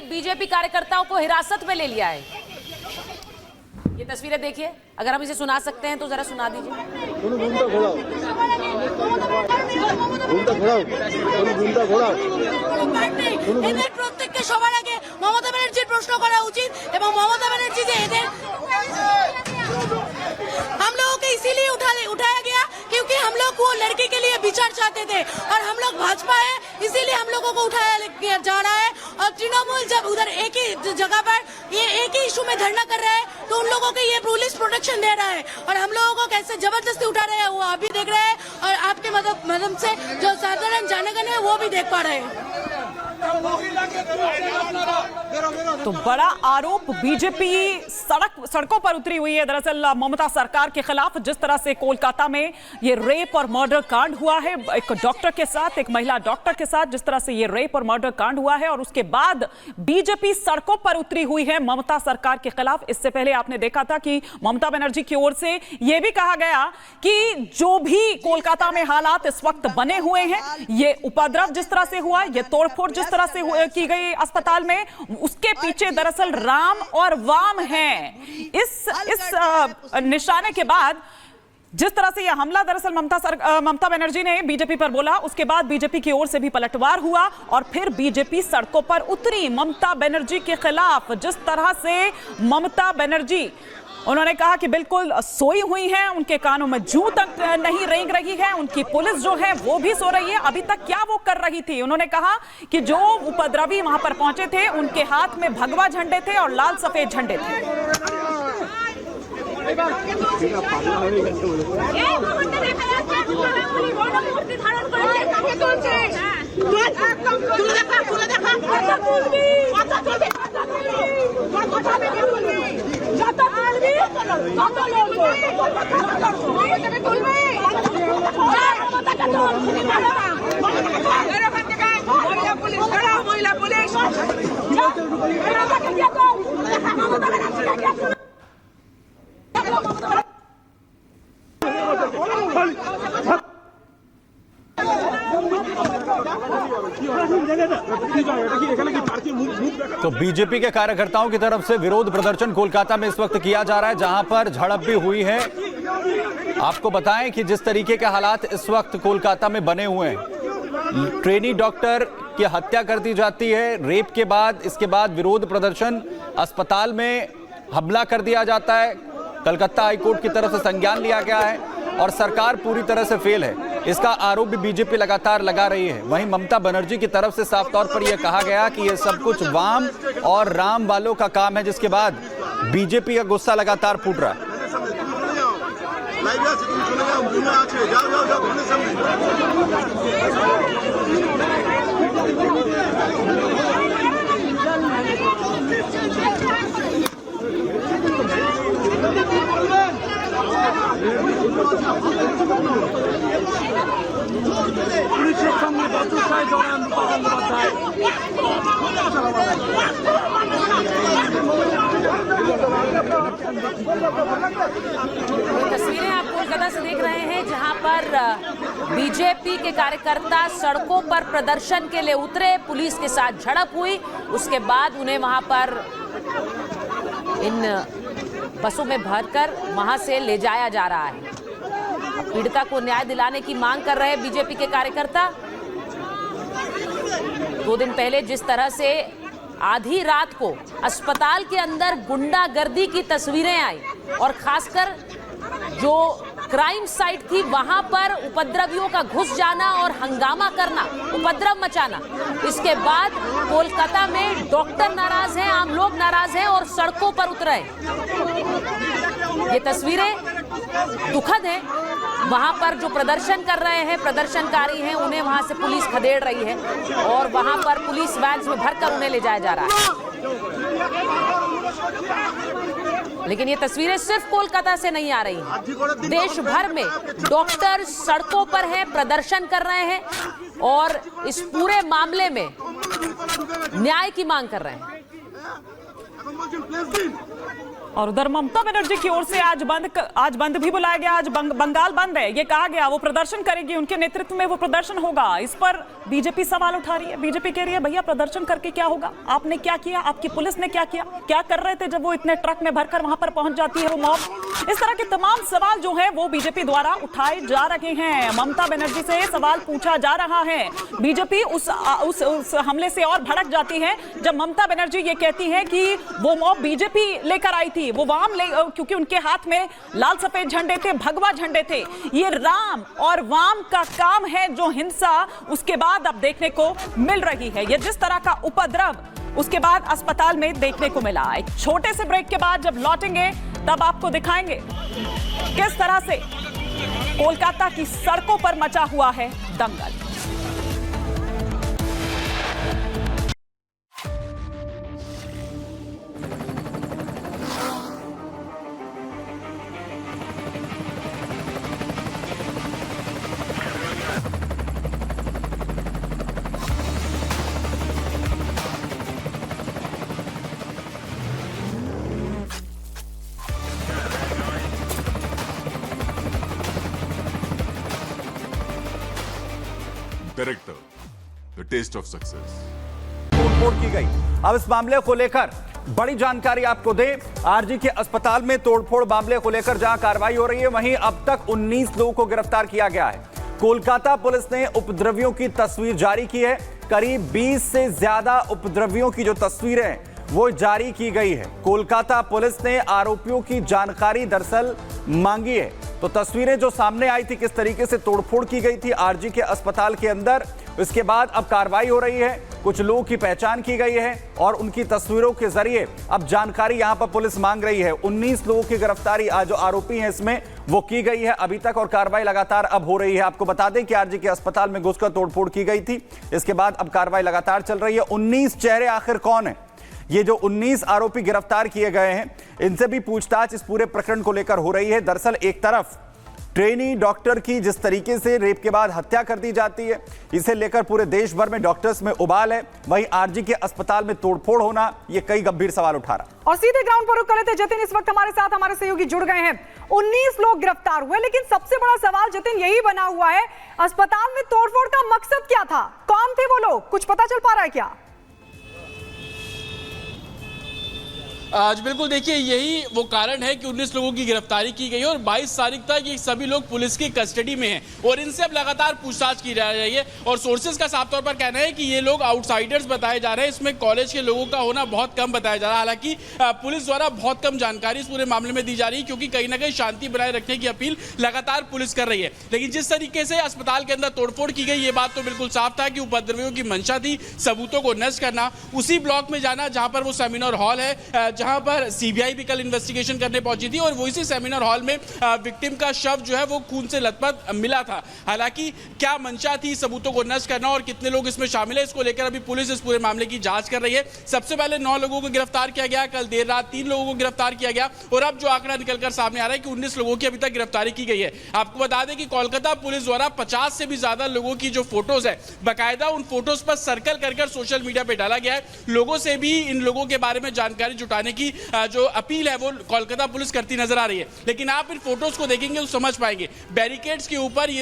BJP कार्यकर्ताओं को हिरासत में ले लिया है। ये तस्वीरें देखिए, अगर हम इसे सुना सकते हैं तो जरा सुना दीजिए। প্রত্যেককে সবার আগে মমতা ব্যানার্জির প্রশ্ন করা উচিত এবং মমতা ব্যানার্জি যে এদের हम लोगों को इसीलिए उठाया गया क्योंकि हम लोग वो लड़की के लिए विचार चाहते थे और हम लोग भाजपा है, इसीलिए हम लोगों को उठाया जा रहा है। और तृणमूल जब उधर एक ही जगह पर ये एक ही इशू में धरना कर रहा है तो उन लोगों को ये पुलिस प्रोटेक्शन दे रहा है और हम लोगों को कैसे जबरदस्ती उठा रहे हैं वो अभी देख रहे हैं और आपके मदद से जो साधारण जनगण है वो भी देख पा रहे हैं। तो बड़ा आरोप बीजेपी सड़कों पर उतरी हुई है। दरअसल ममता सरकार के खिलाफ जिस तरह से कोलकाता में ये रेप और मर्डर कांड हुआ है, एक डॉक्टर के साथ, एक महिला डॉक्टर के साथ जिस तरह से ये रेप और मर्डर कांड हुआ है और उसके बाद बीजेपी सड़कों पर उतरी हुई है ममता सरकार के खिलाफ। इससे पहले आपने देखा था कि ममता बनर्जी की ओर से यह भी कहा गया कि जो भी कोलकाता में हालात इस वक्त बने हुए हैं, ये उपद्रव जिस तरह से हुआ, ये तोड़फोड़ जिस तरह से की गई अस्पताल में, उसके पीछे दरअसल राम और वाम हैं। इस निशाने के बाद जिस तरह से यह हमला दरअसल ममता बनर्जी ने बीजेपी पर बोला, उसके बाद बीजेपी की ओर से भी पलटवार हुआ और फिर बीजेपी सड़कों पर उतरी ममता बनर्जी के खिलाफ। जिस तरह से ममता बनर्जी उन्होंने कहा कि बिल्कुल सोई हुई हैं, उनके कानों में जूं तक नहीं रेंग रही है, उनकी पुलिस जो है वो भी सो रही है। अभी तक क्या वो कर रही थी? उन्होंने कहा कि जो उपद्रवी वहां पर पहुंचे थे उनके हाथ में भगवा झंडे थे और लाल सफेद झंडे थे। तो बीजेपी के कार्यकर्ताओं की तरफ से विरोध प्रदर्शन कोलकाता में इस वक्त किया जा रहा है, जहां पर झड़प भी हुई है। आपको बताएं कि जिस तरीके के हालात इस वक्त कोलकाता में बने हुए हैं, ट्रेनी डॉक्टर की हत्या कर दी जाती है, रेप के बाद इसके बाद विरोध प्रदर्शन, अस्पताल में हमला कर दिया जाता है, कलकत्ता हाईकोर्ट की तरफ से संज्ञान लिया गया है और सरकार पूरी तरह से फेल है। इसका आरोप भी बीजेपी लगातार लगा रही है। वहीं ममता बनर्जी की तरफ से साफ तौर पर यह कहा गया कि यह सब कुछ वाम और राम वालों का काम है, जिसके बाद बीजेपी का गुस्सा लगातार फूट रहा है। तस्वीरें आप कोलकाता से देख रहे हैं, जहां पर बीजेपी के कार्यकर्ता सड़कों पर प्रदर्शन के लिए उतरे, पुलिस के साथ झड़प हुई, उसके बाद उन्हें वहां पर इन बसों में भरकर वहां से ले जाया जा रहा है। पीड़िता को न्याय दिलाने की मांग कर रहे बीजेपी के कार्यकर्ता। 2 दिन पहले जिस तरह से आधी रात को अस्पताल के अंदर गुंडागर्दी की तस्वीरें आई और खासकर जो क्राइम साइट थी वहां पर उपद्रवियों का घुस जाना और हंगामा करना, उपद्रव मचाना, इसके बाद कोलकाता में डॉक्टर नाराज हैं, आम लोग नाराज हैं और सड़कों पर उतरे। ये तस्वीरें दुखद हैं। वहां पर जो प्रदर्शन कर रहे हैं, प्रदर्शनकारी हैं, उन्हें वहां से पुलिस खदेड़ रही है और वहां पर पुलिस वैन्स में भरकर उन्हें ले जाया जा रहा है। लेकिन ये तस्वीरें सिर्फ कोलकाता से नहीं आ रही हैं, देश भर में डॉक्टर सड़कों पर हैं, प्रदर्शन कर रहे हैं और इस पूरे मामले में न्याय की मांग कर रहे हैं। और उधर ममता बनर्जी की ओर से आज बंद भी बुलाया गया। आज बंगाल बंद है, ये कहा गया। वो प्रदर्शन करेगी, उनके नेतृत्व में वो प्रदर्शन होगा। इस पर बीजेपी सवाल उठा रही है। बीजेपी कह रही है भैया प्रदर्शन करके क्या होगा, आपने क्या किया, आपकी पुलिस ने क्या किया, क्या कर रहे थे जब वो इतने ट्रक में भरकर वहां पर पहुंच जाती है वो मॉब। इस तरह के तमाम सवाल जो है वो बीजेपी द्वारा उठाए जा रहे हैं। ममता बनर्जी से सवाल पूछा जा रहा है। बीजेपी उस हमले से और भड़क जाती है जब ममता बनर्जी ये कहती है कि वो मॉब बीजेपी लेकर आई थी, वो वाम क्योंकि उनके हाथ में लाल सफेद झंडे थे, भगवा झंडे थे। ये राम और वाम का काम है जो हिंसा उसके बाद अब देखने को मिल रही है। ये जिस तरह का उपद्रव उसके बाद अस्पताल में देखने को मिला। एक छोटे से ब्रेक के बाद जब लौटेंगे तब आपको दिखाएंगे किस तरह से कोलकाता की सड़कों पर मचा हुआ है दंगल। Director, the taste of success. तोड़फोड़ की गई। अब इस मामले को लेकर बड़ी जानकारी आपको दें। आरजी के अस्पताल में तोड़फोड़ मामले को लेकर जहां कार्रवाई हो रही है, वहीं अब तक 19 लोगों को गिरफ्तार किया गया है। कोलकाता पुलिस ने उपद्रवियों की तस्वीर जारी की है। करीब 20 से ज्यादा उपद्रवियों की जो तस्वीरें हैं वो जारी की गई है। कोलकाता पुलिस ने आरोपियों की जानकारी दरअसल मांगी है। तो तस्वीरें जो सामने आई थी, किस तरीके से तोड़फोड़ की गई थी आरजी के अस्पताल के अंदर, इसके बाद अब कार्रवाई हो रही है। कुछ लोगों की पहचान की गई है और उनकी तस्वीरों के जरिए अब जानकारी यहां पर पुलिस मांग रही है। 19 लोगों की गिरफ्तारी जो आरोपी हैं इसमें वो की गई है अभी तक, और कार्रवाई लगातार अब हो रही है। आपको बता दें कि आरजी के अस्पताल में घुसकर तोड़फोड़ की गई थी, इसके बाद अब कार्रवाई लगातार चल रही है। 19 चेहरे आखिर कौन है? ये जो 19 आरोपी गिरफ्तार किए गए हैं, इनसे भी पूछताछ इस पूरे प्रकरण को लेकर हो रही है। दरअसल एक तरफ ट्रेनी डॉक्टर की जिस तरीके से रेप के बाद हत्या कर दी जाती है, इसे लेकर पूरे देश भर में डॉक्टर्स में उबाल है। वहीं आरजी के अस्पताल में तोड़फोड़ होना, ये कई गंभीर सवाल उठा रहा। और सीधे ग्राउंड पर रुक कर लेते जतिन, इस वक्त हमारे साथ हमारे सहयोगी जुड़ गए हैं। 19 लोग गिरफ्तार हुए, लेकिन सबसे बड़ा सवाल जतिन यही बना हुआ है, अस्पताल में तोड़फोड़ का मकसद क्या था, कौन थे वो लोग, कुछ पता चल पा रहा है क्या? आज बिल्कुल देखिए, यही वो कारण है कि 19 लोगों की गिरफ्तारी की गई और 22 तारीख तक ये सभी लोग पुलिस की कस्टडी में हैं और इनसे अब लगातार पूछताछ की जा रही है। और सोर्सेज का साफ तौर पर कहना है कि ये लोग आउटसाइडर्स बताए जा रहे हैं, इसमें कॉलेज के लोगों का होना बहुत कम बताया जा रहा है। हालांकि पुलिस द्वारा बहुत कम जानकारी इस पूरे मामले में दी जा रही है, क्योंकि कहीं ना कहीं शांति बनाए रखने की अपील लगातार पुलिस कर रही है। लेकिन जिस तरीके से अस्पताल के अंदर तोड़फोड़ की गई, ये बात तो बिल्कुल साफ था कि उपद्रवियों की मंशा थी सबूतों को नष्ट करना, उसी ब्लॉक में जाना जहां पर वो सेमिनार हॉल है, जहां पर सीबीआई भी कल इन्वेस्टिगेशन करने पहुंची थी और वही सेमिनार हॉल में विक्टिम का शव जो है वो खून से लथपथ मिला था। हालांकि क्या मंशा थी सबूतों को नष्ट करना और कितने लोग इसमें शामिल है, इसको लेकर अभी पुलिस इस पूरे मामले की जांच कर रही है। सबसे पहले 9 लोगों को गिरफ्तार किया गया, कल देर रात 3 लोगों को गिरफ्तार किया गया और अब जो आंकड़ा निकलकर सामने आ रहा है कि 19 लोगों की अभी तक गिरफ्तारी की गई है। आपको बता दें कि कोलकाता पुलिस द्वारा 50 से भी ज्यादा लोगों की जो फोटोज है, बाकायदा उन फोटोज पर सर्कल कर सोशल मीडिया पर डाला गया है। लोगों से भी इन लोगों के बारे में जानकारी जुटाने की जो अपील है वो कोलकाता पुलिस करती नजर आ रही है। लेकिन आप इन फोटोज को देखेंगे तो समझ पाएंगे, बैरिकेड्स के ऊपर ये